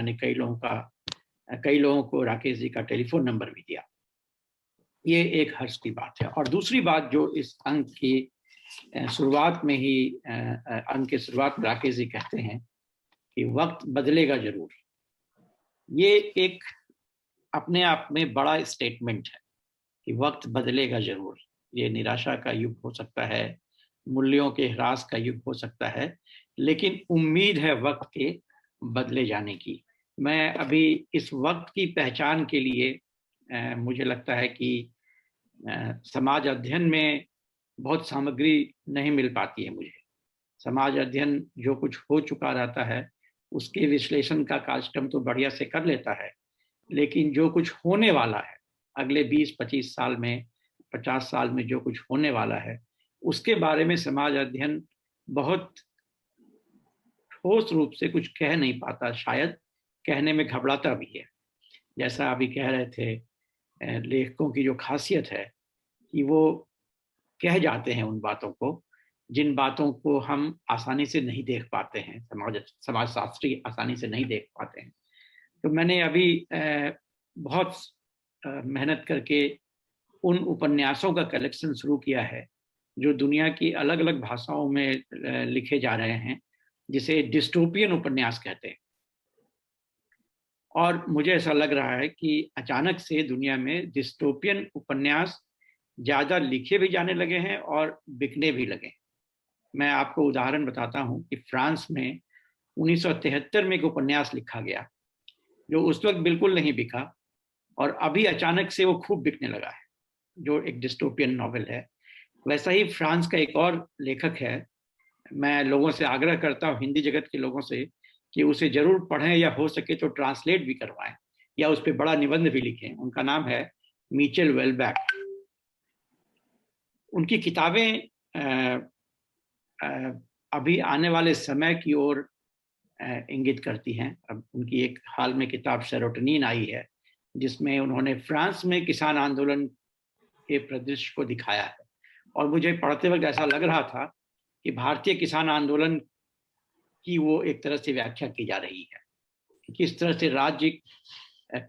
मैंने कई लोगों को राकेश जी का टेलीफोन नंबर भी दिया। ये एक हर्ष की बात है। और दूसरी बात जो इस अंक की शुरुआत में ही अंक के शुरुआत में राकेश जी कहते हैं कि वक्त बदलेगा जरूर, ये एक अपने आप में बड़ा स्टेटमेंट है कि वक्त बदलेगा जरूर। ये निराशा का युग हो सकता है, मूल्यों के ह्रास का युग हो सकता है, लेकिन उम्मीद है वक्त के बदले जाने की। मैं अभी इस वक्त की पहचान के लिए मुझे लगता है कि समाज अध्ययन में बहुत सामग्री नहीं मिल पाती है मुझे। समाज अध्ययन जो कुछ हो चुका रहता है उसके विश्लेषण का कार्यक्रम तो बढ़िया से कर लेता है, लेकिन जो कुछ होने वाला है अगले 20-25 साल में, 50 साल में जो कुछ होने वाला है उसके बारे में समाज अध्ययन बहुत ठोस रूप से कुछ कह नहीं पाता, शायद कहने में घबराता भी है। जैसा अभी कह रहे थे, लेखकों की जो खासियत है कि वो कह जाते हैं उन बातों को जिन बातों को हम आसानी से नहीं देख पाते हैं, समाजशास्त्री आसानी से नहीं देख पाते हैं। तो मैंने अभी बहुत मेहनत करके उन उपन्यासों का कलेक्शन शुरू किया है जो दुनिया की अलग अलग भाषाओं में लिखे जा रहे हैं, जिसे डिस्टोपियन उपन्यास कहते हैं। और मुझे ऐसा लग रहा है कि अचानक से दुनिया में डिस्टोपियन उपन्यास ज़्यादा लिखे भी जाने लगे हैं और बिकने भी लगे हैं। मैं आपको उदाहरण बताता हूँ कि फ्रांस में 1973 में एक उपन्यास लिखा गया जो उस वक्त बिल्कुल नहीं बिका और अभी अचानक से वो खूब बिकने लगा है, जो एक डिस्टोपियन नॉवेल है। वैसा ही फ्रांस का एक और लेखक है, मैं लोगों से आग्रह करता हूँ, हिंदी जगत के लोगों से, कि उसे जरूर पढ़ें या हो सके तो ट्रांसलेट भी करवाएं या उस पर बड़ा निबंध भी लिखें। उनका नाम है मिचेल वेलबैक। उनकी किताबें अभी आने वाले समय की ओर इंगित करती हैं। अब उनकी एक हाल में किताब सेरोटोनिन आई है जिसमें उन्होंने फ्रांस में किसान आंदोलन के परिदृश्य को दिखाया है और मुझे पढ़ते वक्त ऐसा लग रहा था कि भारतीय किसान आंदोलन की वो एक तरह से व्याख्या की जा रही है, किस तरह से राज्य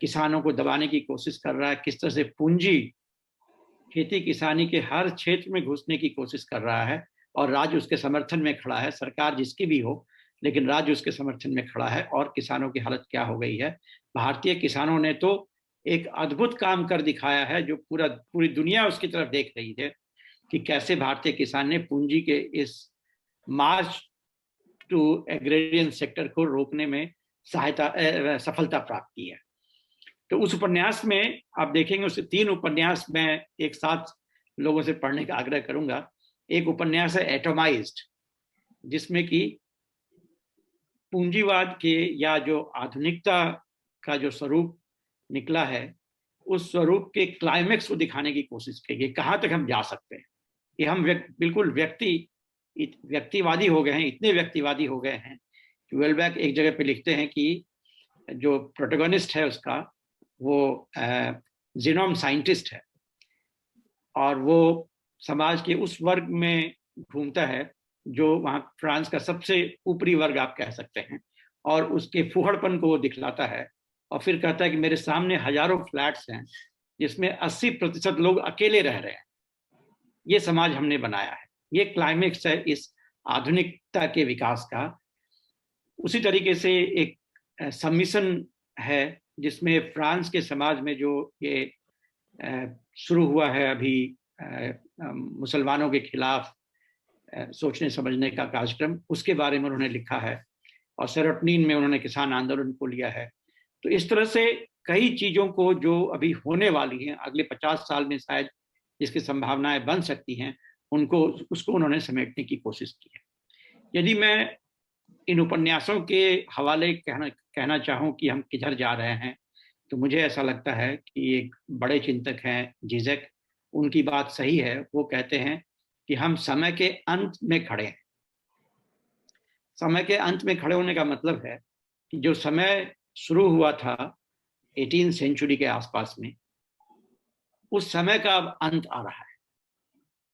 किसानों को दबाने की कोशिश कर रहा है, किस तरह से पूंजी खेती किसानी के हर क्षेत्र में घुसने की कोशिश कर रहा है और राज्य उसके समर्थन में खड़ा है, सरकार जिसकी भी हो लेकिन राज्य उसके समर्थन में खड़ा है। और किसानों की हालत क्या हो गई है। भारतीय किसानों ने तो एक अद्भुत काम कर दिखाया है जो पूरी दुनिया उसकी तरफ देख रही है कि कैसे भारतीय किसान ने पूंजी के इस मार्च टू एग्रेरियन सेक्टर को रोकने में सफलता प्राप्त की है। तो उस उपन्यास में आप देखेंगे, उसे 3 उपन्यास मैं एक साथ लोगों से पढ़ने का आग्रह करूंगा। एक उपन्यास है एटोमाइज्ड, जिसमें कि पूंजीवाद के या जो आधुनिकता का जो स्वरूप निकला है उस स्वरूप के क्लाइमेक्स को दिखाने की कोशिश की गई, कहाँ तक हम जा सकते हैं। कि हम बिल्कुल व्यक्तिवादी हो गए हैं, इतने व्यक्तिवादी हो गए हैं कि वेलबैक एक जगह पे लिखते हैं कि जो प्रोटोगनिस्ट है उसका वो जीनोम साइंटिस्ट है और वो समाज के उस वर्ग में घूमता है जो वहाँ फ्रांस का सबसे ऊपरी वर्ग आप कह सकते हैं, और उसके फूहड़पन को वो दिखलाता है और फिर कहता है कि मेरे सामने हजारों फ्लैट्स हैं जिसमें 80% लोग अकेले रह रहे हैं, ये समाज हमने बनाया है। ये क्लाइमेक्स है इस आधुनिकता के विकास का। उसी तरीके से एक सबमिशन है जिसमें फ्रांस के समाज में जो ये शुरू हुआ है अभी मुसलमानों के खिलाफ सोचने समझने का कार्यक्रम, उसके बारे में उन्होंने लिखा है। और सेरोटोनिन में उन्होंने किसान आंदोलन को लिया है। तो इस तरह से कई चीज़ों को जो अभी होने वाली हैं अगले 50 साल में शायद जिसकी संभावनाएं बन सकती हैं उसको उन्होंने समेटने की कोशिश की है। यदि मैं इन उपन्यासों के हवाले कहना चाहूँ कि हम किधर जा रहे हैं, तो मुझे ऐसा लगता है कि एक बड़े चिंतक हैं जीजक, उनकी बात सही है। वो कहते हैं कि हम समय के अंत में खड़े हैं। समय के अंत में खड़े होने का मतलब है कि जो समय शुरू हुआ था 18वीं सेंचुरी के आसपास में, उस समय का अब अंत आ रहा है।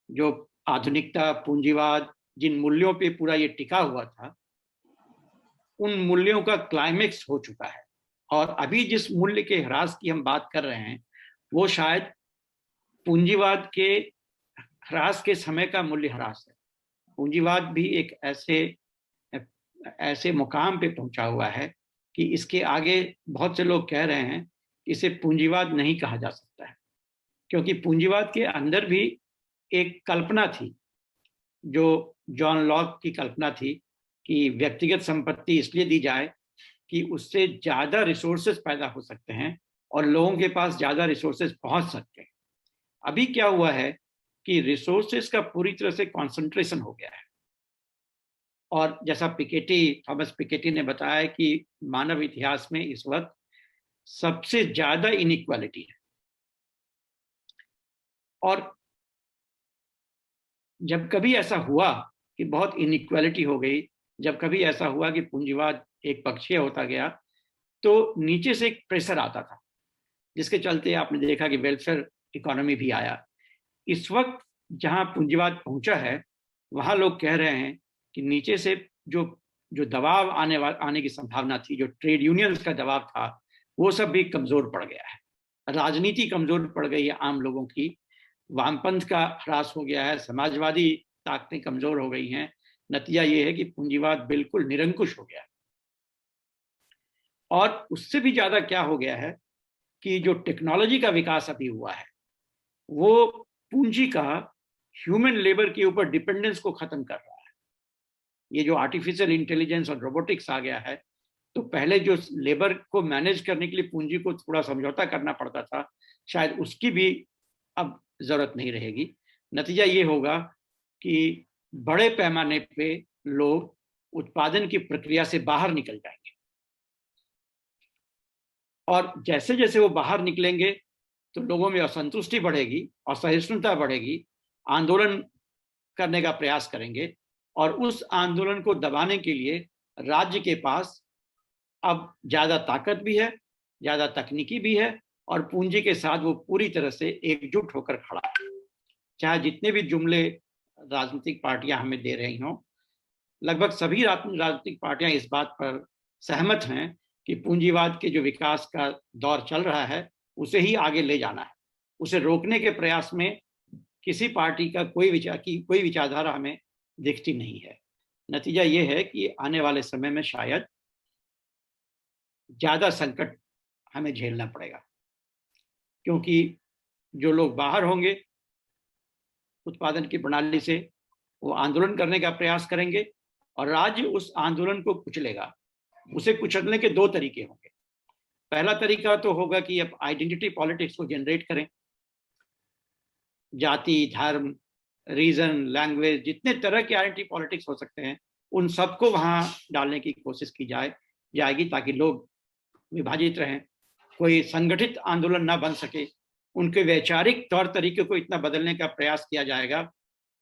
जो आधुनिकता, पूंजीवाद, जिन मूल्यों पे पूरा ये टिका हुआ था, उन मूल्यों का क्लाइमेक्स हो चुका है। और अभी जिस मूल्य के ह्रास की हम बात कर रहे हैं वो शायद पूंजीवाद के ह्रास के समय का मूल्य ह्रास है। पूंजीवाद भी एक ऐसे ऐसे मुकाम पे पहुंचा हुआ है कि इसके आगे बहुत से लोग कह रहे हैं कि इसे पूंजीवाद नहीं कहा जा सकता है, क्योंकि पूंजीवाद के अंदर भी एक कल्पना थी, जो जॉन लॉक की कल्पना थी कि व्यक्तिगत संपत्ति इसलिए दी जाए कि उससे ज्यादा रिसोर्सेज पैदा हो सकते हैं और लोगों के पास ज्यादा रिसोर्सेज पहुंच सकते हैं। अभी क्या हुआ है कि रिसोर्सेज का पूरी तरह से कॉन्सेंट्रेशन हो गया है, और जैसा थॉमस पिकेटी ने बताया कि मानव इतिहास में इस वक्त सबसे ज्यादा इनइक्वालिटी है। और जब कभी ऐसा हुआ कि बहुत इनइक्वालिटी हो गई, जब कभी ऐसा हुआ कि पूंजीवाद एक पक्षीय होता गया, तो नीचे से एक प्रेशर आता था, जिसके चलते आपने देखा कि वेलफेयर इकोनॉमी भी आया। इस वक्त जहां पूंजीवाद पहुंचा है, वहां लोग कह रहे हैं कि नीचे से जो जो दबाव आने की संभावना थी, जो ट्रेड यूनियंस का दबाव था, वो सब भी कमजोर पड़ गया है। राजनीति कमजोर पड़ गई है आम लोगों की, वामपंथ का ह्रास हो गया है, समाजवादी ताकतें कमजोर हो गई हैं। नतीजा ये है कि पूंजीवाद बिल्कुल निरंकुश हो गया है। और उससे भी ज्यादा क्या हो गया है कि जो टेक्नोलॉजी का विकास अभी हुआ है, वो पूंजी का ह्यूमन लेबर के ऊपर डिपेंडेंस को खत्म कर रहा है। ये जो आर्टिफिशियल इंटेलिजेंस और रोबोटिक्स आ गया है, तो पहले जो लेबर को मैनेज करने के लिए पूंजी को थोड़ा समझौता करना पड़ता था, शायद उसकी भी अब जरूरत नहीं रहेगी। नतीजा ये होगा कि बड़े पैमाने पे लोग उत्पादन की प्रक्रिया से बाहर निकल जाएंगे, और जैसे जैसे वो बाहर निकलेंगे तो लोगों में असंतुष्टि बढ़ेगी, असहिष्णुता बढ़ेगी, आंदोलन करने का प्रयास करेंगे, और उस आंदोलन को दबाने के लिए राज्य के पास अब ज्यादा ताकत भी है, ज्यादा तकनीकी भी है, और पूंजी के साथ वो पूरी तरह से एकजुट होकर खड़ा है। चाहे जितने भी जुमले राजनीतिक पार्टियां हमें दे रही हों, लगभग सभी राजनीतिक पार्टियां इस बात पर सहमत हैं कि पूंजीवाद के जो विकास का दौर चल रहा है उसे ही आगे ले जाना है। उसे रोकने के प्रयास में किसी पार्टी का कोई विचारधारा हमें दिखती नहीं है। नतीजा ये है कि आने वाले समय में शायद ज्यादा संकट हमें झेलना पड़ेगा, क्योंकि जो लोग बाहर होंगे उत्पादन की प्रणाली से, वो आंदोलन करने का प्रयास करेंगे, और राज्य उस आंदोलन को कुचलेगा। उसे कुचलने के दो तरीके होंगे। पहला तरीका तो होगा कि अब आइडेंटिटी पॉलिटिक्स को जनरेट करें, जाति, धर्म, रीजन, लैंग्वेज, जितने तरह के आइडेंटिटी पॉलिटिक्स हो सकते हैं उन सबको वहां डालने की कोशिश की जाएगी, ताकि लोग विभाजित रहें, कोई संगठित आंदोलन ना बन सके। उनके वैचारिक तौर तरीके को इतना बदलने का प्रयास किया जाएगा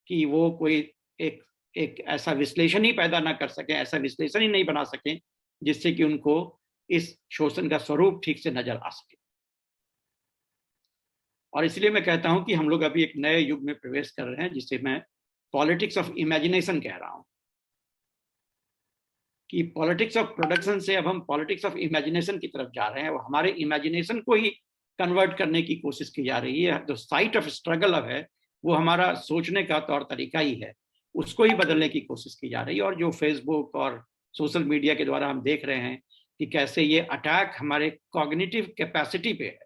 कि वो कोई एक एक ऐसा विश्लेषण ही पैदा ना कर सके, ऐसा विश्लेषण ही नहीं बना सके जिससे कि उनको इस शोषण का स्वरूप ठीक से नजर आ सके। और इसलिए मैं कहता हूं कि हम लोग अभी एक नए युग में प्रवेश कर रहे हैं, जिसे मैं पॉलिटिक्स ऑफ इमेजिनेशन कह रहा हूं, कि पॉलिटिक्स ऑफ प्रोडक्शन से अब हम पॉलिटिक्स ऑफ इमेजिनेशन की तरफ जा रहे हैं। वो हमारे इमेजिनेशन को ही कन्वर्ट करने की कोशिश की जा रही है। जो साइट ऑफ स्ट्रगल अब है, वो हमारा सोचने का तौर तरीका ही है, उसको ही बदलने की कोशिश की जा रही है। और जो फेसबुक और सोशल मीडिया के द्वारा हम देख रहे हैं कि कैसे ये अटैक हमारे कॉग्निटिव कैपेसिटी पे है,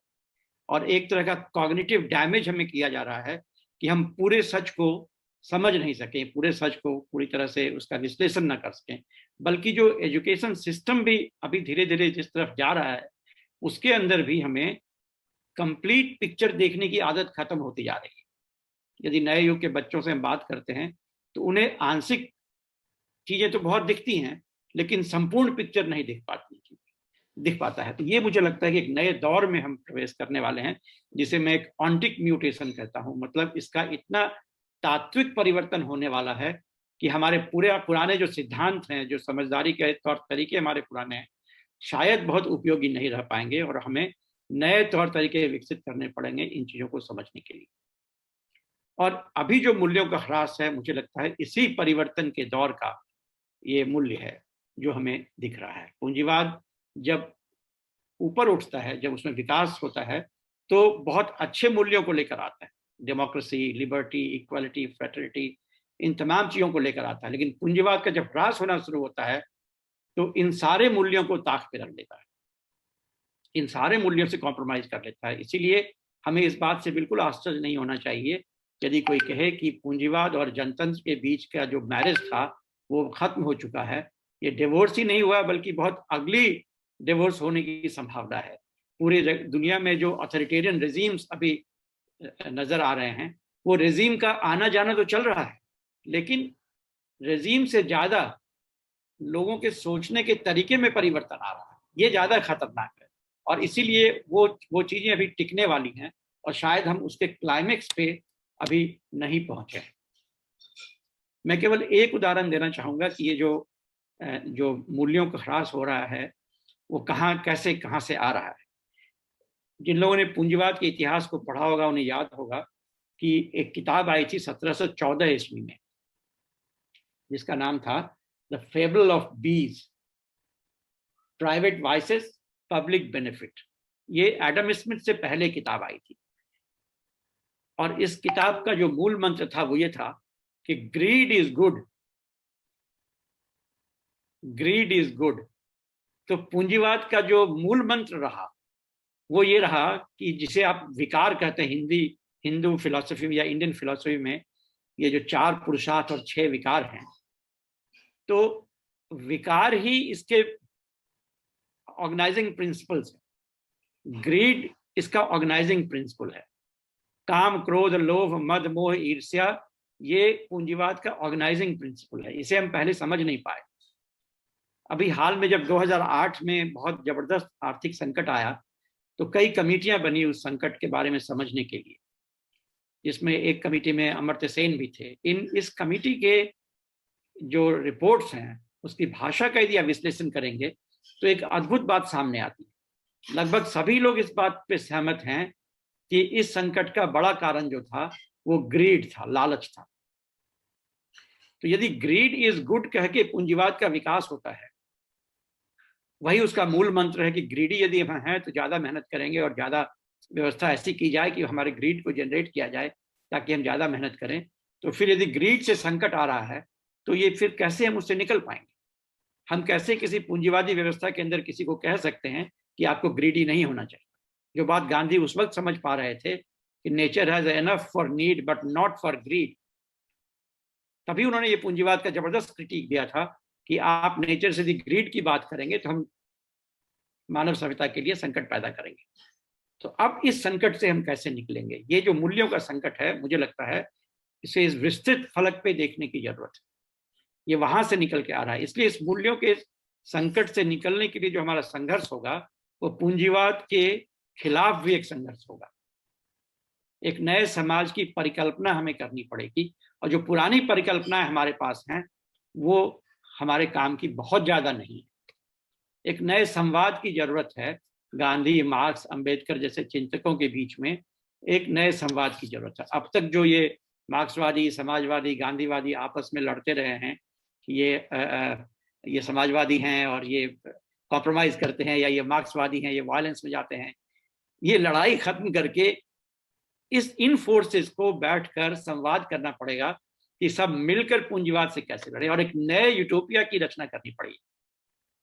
और एक तरह का कॉग्निटिव डैमेज हमें किया जा रहा है कि हम पूरे सच को समझ नहीं सकें, पूरे सच को पूरी तरह से उसका विश्लेषण न कर सकें। बल्कि जो एजुकेशन सिस्टम भी अभी धीरे धीरे जिस तरफ जा रहा है, उसके अंदर भी हमें कंप्लीट पिक्चर देखने की आदत खत्म होती जा रही है। यदि नए युग के बच्चों से हम बात करते हैं तो उन्हें आंशिक चीजें तो बहुत दिखती हैं, लेकिन संपूर्ण पिक्चर नहीं दिख पाता है। तो ये मुझे लगता है कि एक नए दौर में हम प्रवेश करने वाले हैं, जिसे मैं एक ऑन्टिक म्यूटेशन कहता हूं। मतलब इसका इतना तात्विक परिवर्तन होने वाला है कि हमारे पूरे पुराने जो सिद्धांत हैं, जो समझदारी के तौर तरीके हमारे पुराने हैं, शायद बहुत उपयोगी नहीं रह पाएंगे, और हमें नए तौर तरीके विकसित करने पड़ेंगे इन चीजों को समझने के लिए। और अभी जो मूल्यों का ह्रास है, मुझे लगता है इसी परिवर्तन के दौर का ये मूल्य है जो हमें दिख रहा है। पूंजीवाद जब ऊपर उठता है, जब उसमें विकास होता है, तो बहुत अच्छे मूल्यों को लेकर आता है, डेमोक्रेसी, लिबर्टी, इक्वालिटी, फ्रेटर्निटी, इन तमाम चीजों को लेकर आता है। लेकिन पूंजीवाद का जब ह्रास होना शुरू होता है तो इन सारे मूल्यों को ताक पे रख देता है, इन सारे मूल्यों से कॉम्प्रोमाइज कर लेता है। इसीलिए हमें इस बात से बिल्कुल आश्चर्य नहीं होना चाहिए यदि कोई कहे कि पूंजीवाद और जनतंत्र के बीच का जो मैरिज था वो खत्म हो चुका है। ये डिवोर्स ही नहीं हुआ, बल्कि बहुत अगली डिवोर्स होने की संभावना है। पूरी दुनिया में जो अथॉरिटेरियन रेजिम्स अभी नजर आ रहे हैं, वो रेजिम का आना जाना तो चल रहा है, लेकिन रेजिम से ज्यादा लोगों के सोचने के तरीके में परिवर्तन आ रहा है, ये ज्यादा खतरनाक है। और इसीलिए वो चीजें अभी टिकने वाली हैं, और शायद हम उसके क्लाइमेक्स पे अभी नहीं पहुंचे। मैं केवल एक उदाहरण देना चाहूंगा कि ये जो मूल्यों का ह्रास हो रहा है वो कहाँ से आ रहा है। जिन लोगों ने पूंजीवाद के इतिहास को पढ़ा होगा उन्हें याद होगा कि एक किताब आई थी 1714 ईस्वी में, जिसका नाम था द फेबल ऑफ बीज, प्राइवेट वाइसेस, पब्लिक बेनिफिट। ये एडम स्मिथ से पहले किताब आई थी, और इस किताब का जो मूल मंत्र था वो ये था कि grid is good, grid is good. तो पूंजीवाद का जो मूल मंत्र रहा वो ये रहा कि जिसे आप विकार कहते हैं, हिंदू फिलॉसफी में या इंडियन फिलॉसफी में ये जो 4 पुरुषार्थ और 6 विकार हैं, तो विकार ही इसके ऑर्गेनाइजिंग प्रिंसिपल्स है। ग्रीड इसका ऑर्गेनाइजिंग प्रिंसिपल है। काम, क्रोध, लोभ, मद, मोह, ईर्ष्या, ये पूंजीवाद का ऑर्गेनाइजिंग प्रिंसिपल है। इसे हम पहले समझ नहीं पाए। अभी हाल में जब 2008 में बहुत जबरदस्त आर्थिक संकट आया तो कई कमेटियां बनी उस संकट के बारे में समझने के लिए, जिसमें एक कमेटी में अमर्त्य सेन भी थे। इस कमेटी के जो रिपोर्ट्स हैं उसकी भाषा का यदि आप विश्लेषण करेंगे तो एक अद्भुत बात सामने आती है। लगभग सभी लोग इस बात पे सहमत हैं कि इस संकट का बड़ा कारण जो था वो ग्रीड था, लालच था। तो यदि ग्रीड इज गुड कह के पूंजीवाद का विकास होता है, वही उसका मूल मंत्र है कि ग्रीडी यदि हम हैं तो ज्यादा मेहनत करेंगे और ज्यादा व्यवस्था ऐसी की जाए कि हमारे ग्रीड को जनरेट किया जाए ताकि हम ज्यादा मेहनत करें। तो फिर यदि ग्रीड से संकट आ रहा है तो ये फिर कैसे हम उससे निकल पाएंगे? हम कैसे किसी पूंजीवादी व्यवस्था के अंदर किसी को कह सकते हैं कि आपको ग्रीडी नहीं होना चाहिए? जो बात गांधी उस वक्त समझ पा रहे थे कि nature has enough for need but not for greed, तभी उन्होंने ये पूंजीवाद का जबरदस्त क्रिटिक दिया था कि आप नेचर से यदि ग्रीड की बात करेंगे तो हम मानव सभ्यता के लिए संकट पैदा करेंगे। तो अब इस संकट से हम कैसे निकलेंगे? ये जो मूल्यों का संकट है, मुझे लगता है इसे इस विस्तृत फलक पे देखने की जरूरत है। ये वहां से निकल के आ रहा है। इसलिए इस मूल्यों के संकट से निकलने के लिए जो हमारा संघर्ष होगा वो पूंजीवाद के खिलाफ भी एक संघर्ष होगा। एक नए समाज की परिकल्पना हमें करनी पड़ेगी, और जो पुरानी परिकल्पनाएं हमारे पास हैं वो हमारे काम की बहुत ज्यादा नहीं है। एक नए संवाद की जरूरत है। गांधी, मार्क्स, अंबेडकर जैसे चिंतकों के बीच में एक नए संवाद की जरूरत है। अब तक जो ये मार्क्सवादी, समाजवादी, गांधीवादी आपस में लड़ते रहे हैं कि ये समाजवादी हैं और ये कॉम्प्रोमाइज करते हैं, या ये मार्क्सवादी हैं, ये वायलेंस में जाते हैं, ये लड़ाई खत्म करके इन फोर्सेस को बैठकर संवाद करना पड़ेगा कि सब मिलकर पूंजीवाद से कैसे लड़े, और एक नए यूटोपिया की रचना करनी पड़ेगी।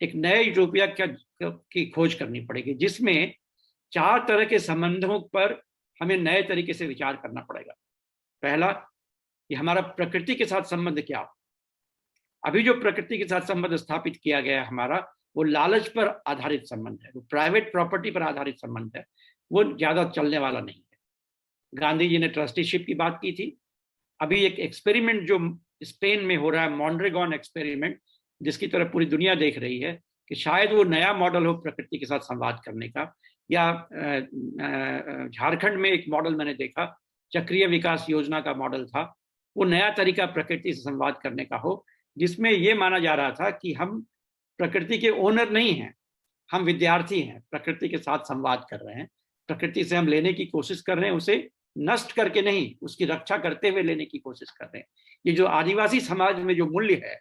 एक नए यूटोपिया की खोज करनी पड़ेगी जिसमें 4 तरह के संबंधों पर हमें नए तरीके से विचार करना पड़ेगा। पहला, कि हमारा प्रकृति के साथ संबंध क्या हो। अभी जो प्रकृति के साथ संबंध स्थापित किया गया हमारा, वो लालच पर आधारित संबंध है, वो प्राइवेट प्रॉपर्टी पर आधारित संबंध है, वो ज्यादा चलने वाला नहीं है। गांधी जी ने ट्रस्टीशिप की बात की थी। अभी एक एक्सपेरिमेंट जो स्पेन में हो रहा है, मॉन्ड्रेगॉन एक्सपेरिमेंट, जिसकी तरफ पूरी दुनिया देख रही है कि शायद वो नया मॉडल हो प्रकृति के साथ संवाद करने का। या झारखंड में एक मॉडल मैंने देखा, चक्रीय विकास योजना का मॉडल था, वो नया तरीका प्रकृति से संवाद करने का हो, जिसमें ये माना जा रहा था कि हम प्रकृति के ओनर नहीं हैं, हम विद्यार्थी हैं, प्रकृति के साथ संवाद कर रहे हैं, प्रकृति से हम लेने की कोशिश कर रहे हैं, उसे नष्ट करके नहीं, उसकी रक्षा करते हुए लेने की कोशिश कर रहे हैं। ये जो आदिवासी समाज में जो मूल्य है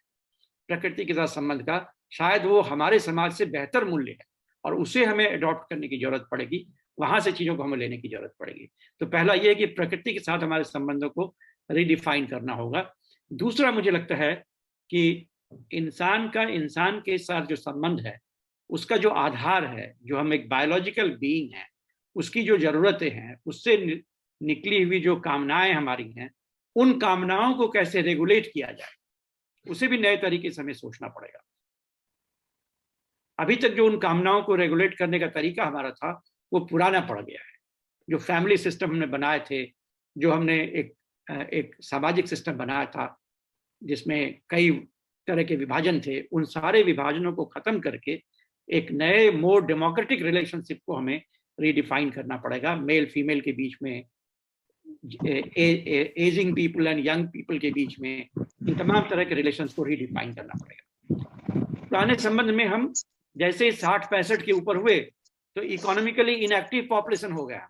प्रकृति के साथ संबंध का, शायद वो हमारे समाज से बेहतर मूल्य है, और उसे हमें अडॉप्ट करने की जरूरत पड़ेगी, वहां से चीजों को हमें लेने की जरूरत पड़ेगी। तो पहला ये है कि प्रकृति के साथ हमारे संबंधों को रिडिफाइन करना होगा। दूसरा मुझे लगता है कि इंसान के साथ जो संबंध है, उसका जो आधार है, जो हम एक बायोलॉजिकल बीइंग है, उसकी जो जरूरतें हैं, उससे निकली हुई जो कामनाएं हमारी हैं, उन कामनाओं को कैसे रेगुलेट किया जाए, उसे भी नए तरीके से हमें सोचना पड़ेगा। अभी तक जो उन कामनाओं को रेगुलेट करने का तरीका हमारा था, वो पुराना पड़ गया है। जो फैमिली सिस्टम हमने बनाए थे, जो हमने एक सामाजिक सिस्टम बनाया था जिसमें कई तरह के विभाजन थे, उन सारे विभाजनों को खत्म करके एक नए मोर डेमोक्रेटिक रिलेशनशिप को हमें रीडिफाइन करना पड़ेगा। मेल फीमेल के बीच में, ageing people and young people के बीच में, इन तमाम तरह के रिलेशंस को रीडिफाइन करना पड़ेगा। पुराने संबंध में हम जैसे 60-65 के ऊपर हुए तो इकोनॉमिकली इनएक्टिव पॉपुलेशन हो गया,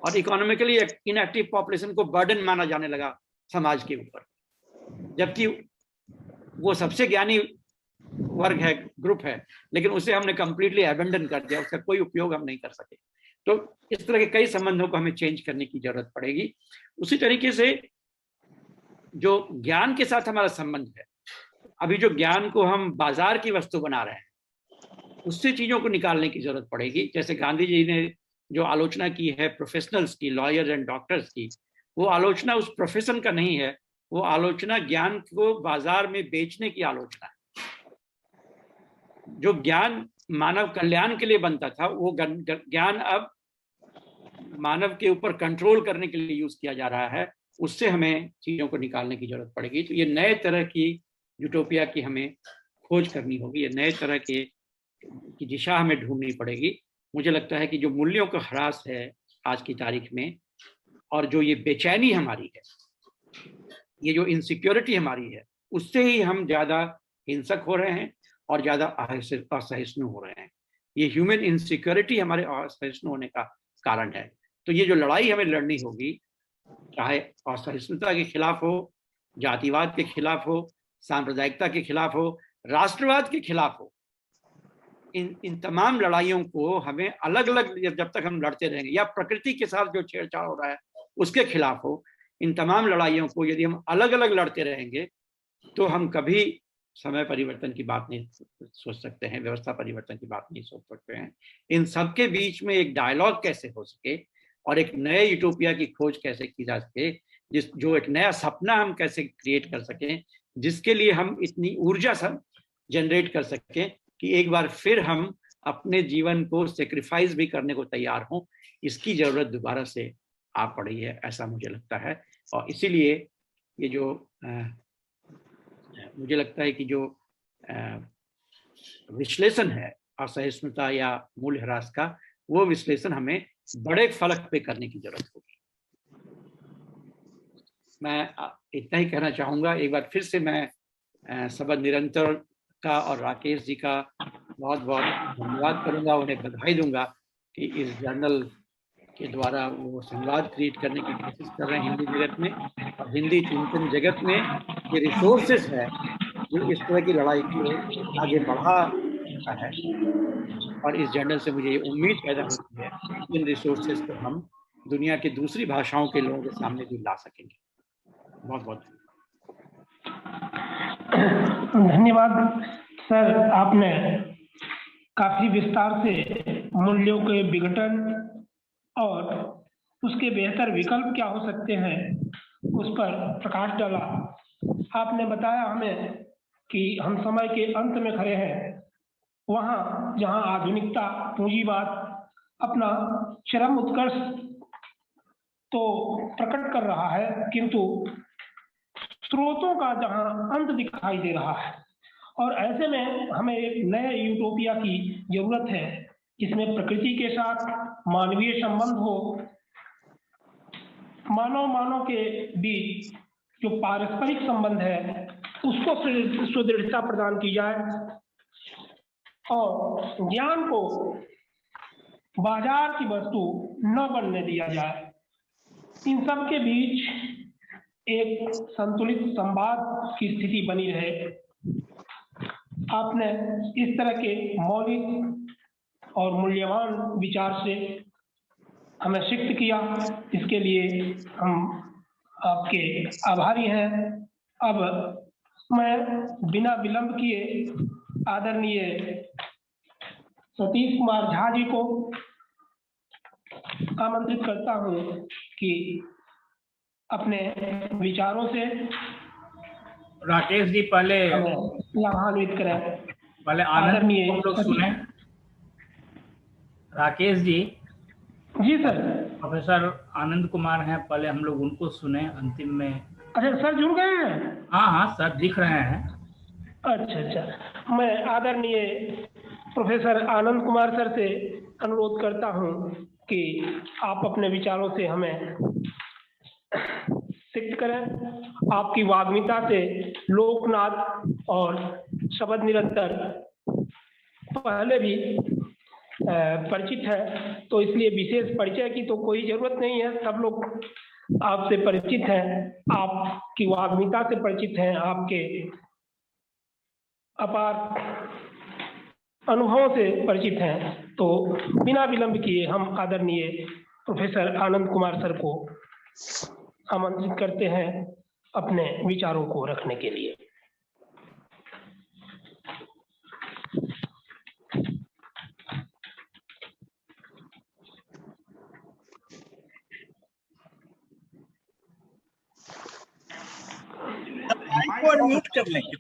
और इकोनॉमिकली इनएक्टिव पॉपुलेशन को बर्डन माना जाने लगा समाज के ऊपर, जबकि वो सबसे ज्ञानी वर्ग है, ग्रुप है, लेकिन उसे हमने कंप्लीटली अबेंडन कर दिया, उसका कोई उपयोग हम नहीं कर सके। तो इस तरह के कई संबंधों को हमें चेंज करने की जरूरत पड़ेगी। उसी तरीके से जो ज्ञान के साथ हमारा संबंध है, अभी जो ज्ञान को हम बाजार की वस्तु बना रहे हैं, उससे चीजों को निकालने की जरूरत पड़ेगी। जैसे गांधी जी ने जो आलोचना की है प्रोफेशनल्स की, लॉयर्स एंड डॉक्टर्स की, वो आलोचना उस प्रोफेशन का नहीं है, वो आलोचना ज्ञान को बाजार में बेचने की आलोचना है। जो ज्ञान मानव कल्याण के लिए बनता था, वो ज्ञान अब मानव के ऊपर कंट्रोल करने के लिए यूज किया जा रहा है। उससे हमें चीजों को निकालने की जरूरत पड़ेगी। तो ये नए तरह की यूटोपिया की हमें खोज करनी होगी, ये नए तरह की दिशा हमें ढूंढनी पड़ेगी। मुझे लगता है कि जो मूल्यों का ह्रास है आज की तारीख में, और जो ये बेचैनी हमारी है, ये जो इनसिक्योरिटी हमारी है, उससे ही हम ज्यादा हिंसक हो रहे हैं और ज्यादा असहिष्णु हो रहे हैं। ये ह्यूमन इनसिक्योरिटी हमारे असहिष्णु होने का कारण है। तो ये जो लड़ाई हमें लड़नी होगी, चाहे असहिष्णुता के खिलाफ हो, जातिवाद के खिलाफ हो, सांप्रदायिकता के खिलाफ हो, राष्ट्रवाद के खिलाफ हो, इन तमाम लड़ाइयों को हमें अलग अलग, जब तक हम लड़ते रहेंगे, या प्रकृति के साथ जो छेड़छाड़ हो रहा है उसके खिलाफ हो, इन तमाम लड़ाइयों को यदि हम अलग अलग लड़ते रहेंगे तो हम कभी समय परिवर्तन की बात नहीं सोच सकते हैं, व्यवस्था परिवर्तन की बात नहीं सोच सकते हैं। इन सबके बीच में एक डायलॉग कैसे हो सके और एक नए यूटोपिया की खोज कैसे की जा सके, जो एक नया सपना हम कैसे क्रिएट कर सकें, जिसके लिए हम इतनी ऊर्जा सब जनरेट कर सकें कि एक बार फिर हम अपने जीवन को सेक्रीफाइस भी करने को तैयार हों, इसकी जरूरत दोबारा से आ पड़ी है, ऐसा मुझे लगता है। और इसीलिए ये जो मुझे लगता है कि जो विश्लेषण है असहिष्णुता या मूल्य ह्रास का, वो विश्लेषण हमें बड़े फलक पे करने की जरूरत होगी। मैं इतना ही कहना चाहूँगा। एक बार फिर से मैं सबद निरंतर का और राकेश जी का बहुत बहुत धन्यवाद करूँगा, उन्हें बधाई दूंगा कि इस जर्नल के द्वारा वो संवाद क्रिएट करने की कोशिश कर रहे हैं हिंदी जगत में, और हिंदी चिंतन जगत में ये रिसोर्सेस है जो इस तरह की लड़ाई को आगे बढ़ा है। और इस जर्नल से मुझे ये उम्मीद पैदा होती है कि इन रिसोर्सेस को हम दुनिया की दूसरी भाषाओं के लोगों के सामने भी ला सकेंगे। बहुत बहुत धन्यवाद सर। आपने काफी विस्तार से मूल्यों के विघटन और उसके बेहतर विकल्प क्या हो सकते हैं उस पर प्रकाश डाला। आपने बताया हमें कि हम समय के अंत में खड़े हैं, वहां जहां आधुनिकता, पूंजीवाद अपना चरम उत्कर्ष तो प्रकट कर रहा है, किंतु स्रोतों का जहां अंत दिखाई दे रहा है। और ऐसे में हमें एक नए यूटोपिया की जरूरत है जिसमें प्रकृति के साथ मानवीय संबंध हो, मानव के बीच जो पारस्परिक संबंध है उसको सुदृढ़ता प्रदान की जाए, और ज्ञान को बाजार की वस्तु न बनने दिया जाए। इन सब के बीच एक संतुलित संवाद की स्थिति बनी रहे। आपने इस तरह के मौलिक और मूल्यवान विचार से हमें शिक्षित किया। इसके लिए हम आपके आभारी हैं। अब मैं बिना विलंब किए आदरणीय सतीश कुमार झा जी को आमंत्रित करता हूं कि अपने विचारों से राकेश जी पहले लाभान्वित करें। पहले आनंद को हम लोग सुने। राकेश जी। जी सर। प्रोफेसर आनंद कुमार हैं, पहले हम लोग उनको सुने, अंतिम में। अच्छा सर जुड़ गए हैं? हाँ सर दिख रहे हैं। अच्छा, मैं आदरणीय प्रोफेसर आनंद कुमार सर से अनुरोध करता हूं कि आप अपने विचारों से हमें शिक्षित करें। आपकी वाग्मिता से लोकनाथ और शब्द निरंतर पहले भी परिचित है, तो इसलिए विशेष परिचय की तो कोई जरूरत नहीं है। सब लोग आपसे परिचित हैं, आपकी वाग्मिता से परिचित हैं, आपके अपार अनुभवों से परिचित हैं। तो बिना विलंब किए हम आदरणीय प्रोफेसर आनंद कुमार सर को आमंत्रित करते हैं अपने विचारों को रखने के लिए। म्यूट कर लेंगे।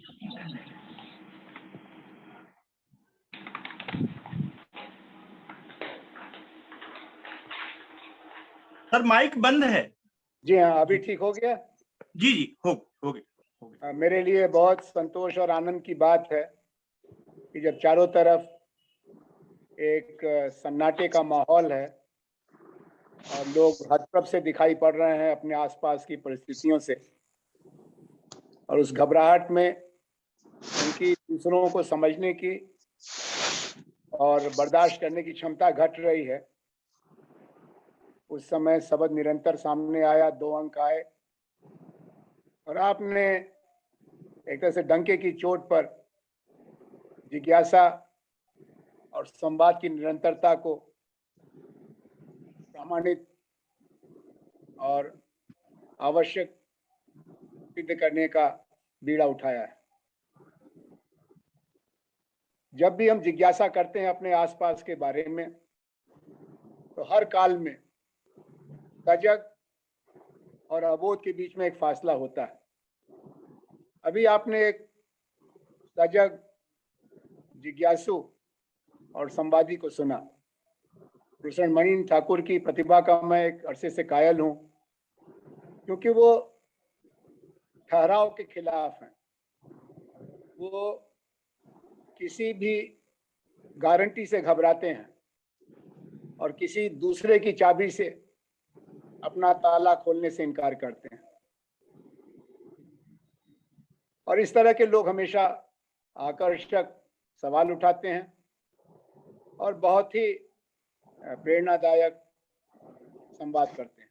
सर माइक बंद है। जी हाँ, अभी ठीक हो गया। जी हो गया। मेरे लिए बहुत संतोष और आनंद की बात है कि जब चारों तरफ एक सन्नाटे का माहौल है और लोग हतप्रभ से दिखाई पड़ रहे हैं अपने आसपास की परिस्थितियों से, और उस घबराहट में उनकी दूसरों को समझने की और बर्दाश्त करने की क्षमता घट रही है, उस समय शब्द निरंतर सामने आया, 2 अंक आए और आपने एक तरह से डंके की चोट पर जिज्ञासा और संवाद की निरंतरता को प्रामाणिक और आवश्यक सिद्ध करने का बीड़ा उठाया है। जब भी हम जिज्ञासा करते हैं अपने आसपास के बारे में, तो हर काल में सजग और अबोध के बीच में एक फासला होता है। अभी आपने एक सजग, जिज्ञासु और संवादी को सुना। कृष्ण मणि ठाकुर की प्रतिभा का मैं एक अरसे से कायल हूं, क्योंकि वो ठहराव के खिलाफ हैं। वो किसी भी गारंटी से घबराते हैं और किसी दूसरे की चाबी से अपना ताला खोलने से इनकार करते हैं। और इस तरह के लोग हमेशा आकर्षक सवाल उठाते हैं और बहुत ही प्रेरणादायक संवाद करते हैं।